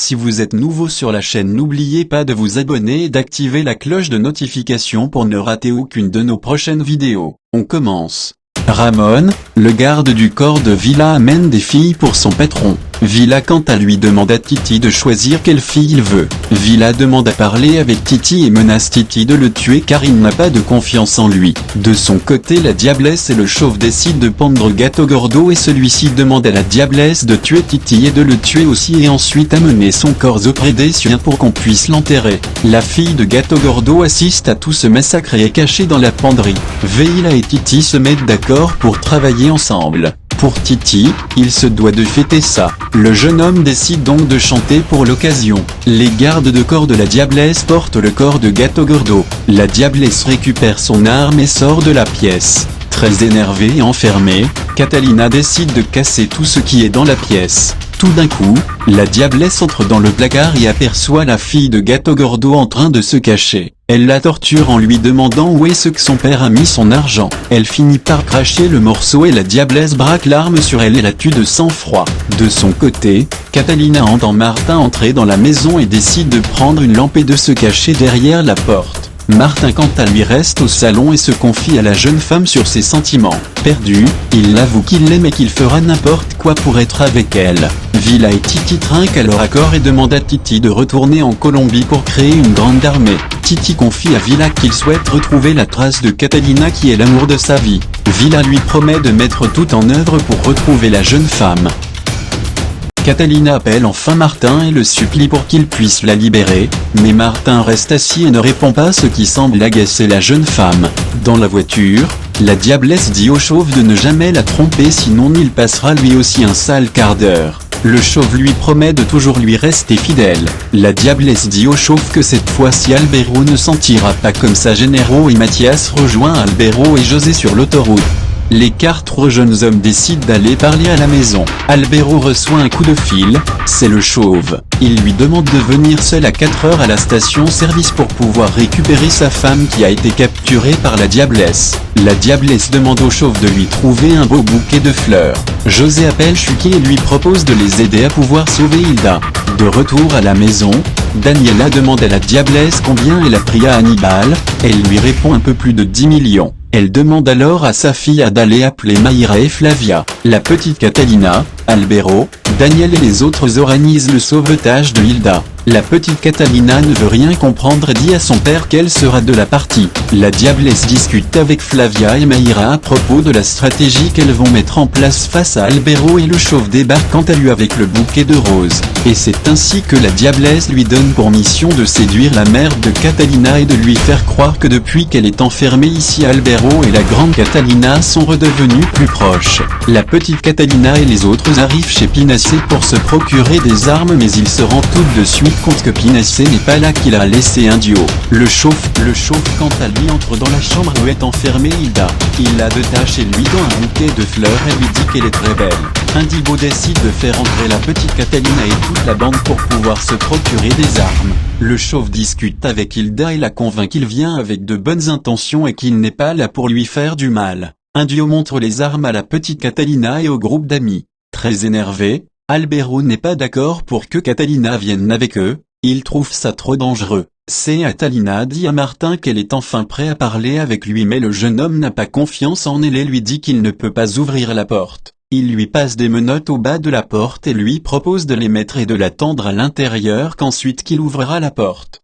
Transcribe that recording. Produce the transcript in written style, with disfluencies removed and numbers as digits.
Si vous êtes nouveau sur la chaîne, n'oubliez pas de vous abonner et d'activer la cloche de notification pour ne rater aucune de nos prochaines vidéos. On commence. Ramon, le garde du corps de Villa, amène des filles pour son patron. Villa quant à lui demande à Titi de choisir quelle fille il veut. Villa demande à parler avec Titi et menace Titi de le tuer car il n'a pas de confiance en lui. De son côté, la diablesse et le chauve décident de pendre Gato-Gordo et celui-ci demande à la diablesse de tuer Titi et de le tuer aussi et ensuite amener son corps auprès des siens pour qu'on puisse l'enterrer. La fille de Gato-Gordo assiste à tout ce massacre et est cachée dans la penderie. Villa et Titi se mettent d'accord pour travailler ensemble. Pour Titi, il se doit de fêter ça. Le jeune homme décide donc de chanter pour l'occasion. Les gardes de corps de la diablesse portent le corps de Gato-Gordo. La diablesse récupère son arme et sort de la pièce. Très énervée et enfermée, Catalina décide de casser tout ce qui est dans la pièce. Tout d'un coup, la diablesse entre dans le placard et aperçoit la fille de Gato-Gordo en train de se cacher. Elle la torture en lui demandant où est-ce que son père a mis son argent. Elle finit par cracher le morceau et la diablesse braque l'arme sur elle et la tue de sang-froid. De son côté, Catalina entend Martin entrer dans la maison et décide de prendre une lampe et de se cacher derrière la porte. Martin quant à lui reste au salon et se confie à la jeune femme sur ses sentiments. Perdu, il avoue qu'il l'aime et qu'il fera n'importe quoi pour être avec elle. Villa et Titi trinquent à leur accord et demandent à Titi de retourner en Colombie pour créer une grande armée. Titi confie à Villa qu'il souhaite retrouver la trace de Catalina qui est l'amour de sa vie. Villa lui promet de mettre tout en œuvre pour retrouver la jeune femme. Catalina appelle enfin Martin et le supplie pour qu'il puisse la libérer, mais Martin reste assis et ne répond pas, ce qui semble agacer la jeune femme. Dans la voiture, la diablesse dit au chauve de ne jamais la tromper sinon il passera lui aussi un sale quart d'heure. Le chauve lui promet de toujours lui rester fidèle. La diablesse dit au chauve que cette fois-ci Albero ne sentira pas comme ça. Généraux et Mathias rejoint Albero et José sur l'autoroute. Les 4 jeunes hommes décident d'aller parler à la maison. Albero reçoit un coup de fil, c'est le chauve. Il lui demande de venir seul à 4 heures à la station-service pour pouvoir récupérer sa femme qui a été capturée par la diablesse. La diablesse demande au chauve de lui trouver un beau bouquet de fleurs. José appelle Chucky et lui propose de les aider à pouvoir sauver Hilda. De retour à la maison, Daniela demande à la diablesse combien elle a pris à Hannibal, elle lui répond un peu plus de 10 millions. Elle demande alors à sa fille d'aller appeler Mayra et Flavia. La petite Catalina, Albero, Daniel et les autres organisent le sauvetage de Hilda. La petite Catalina ne veut rien comprendre et dit à son père qu'elle sera de la partie. La diablesse discute avec Flavia et Mayra à propos de la stratégie qu'elles vont mettre en place face à Albero et le chauve débarque quant à lui avec le bouquet de roses. Et c'est ainsi que la diablesse lui donne pour mission de séduire la mère de Catalina et de lui faire croire que depuis qu'elle est enfermée ici, Albero et la grande Catalina sont redevenus plus proches. La petite Catalina et les autres arrivent chez Pinacé pour se procurer des armes, mais ils se rendent tout de suite compte que Pinacé n'est pas là, qu'il a laissé un duo. Le chauve quant à lui entre dans la chambre où est enfermée Hilda. Il la détache et lui donne un bouquet de fleurs et lui dit qu'elle est très belle. Indigo décide de faire entrer la petite Catalina et toute la bande pour pouvoir se procurer des armes. Le chauve discute avec Hilda et la convainc qu'il vient avec de bonnes intentions et qu'il n'est pas là pour lui faire du mal. Un duo montre les armes à la petite Catalina et au groupe d'amis. Très énervé, Albero n'est pas d'accord pour que Catalina vienne avec eux, il trouve ça trop dangereux. Catalina dit à Martin qu'elle est enfin prête à parler avec lui, mais le jeune homme n'a pas confiance en elle et lui dit qu'il ne peut pas ouvrir la porte. Il lui passe des menottes au bas de la porte et lui propose de les mettre et de l'attendre à l'intérieur, qu'ensuite qu'il ouvrira la porte.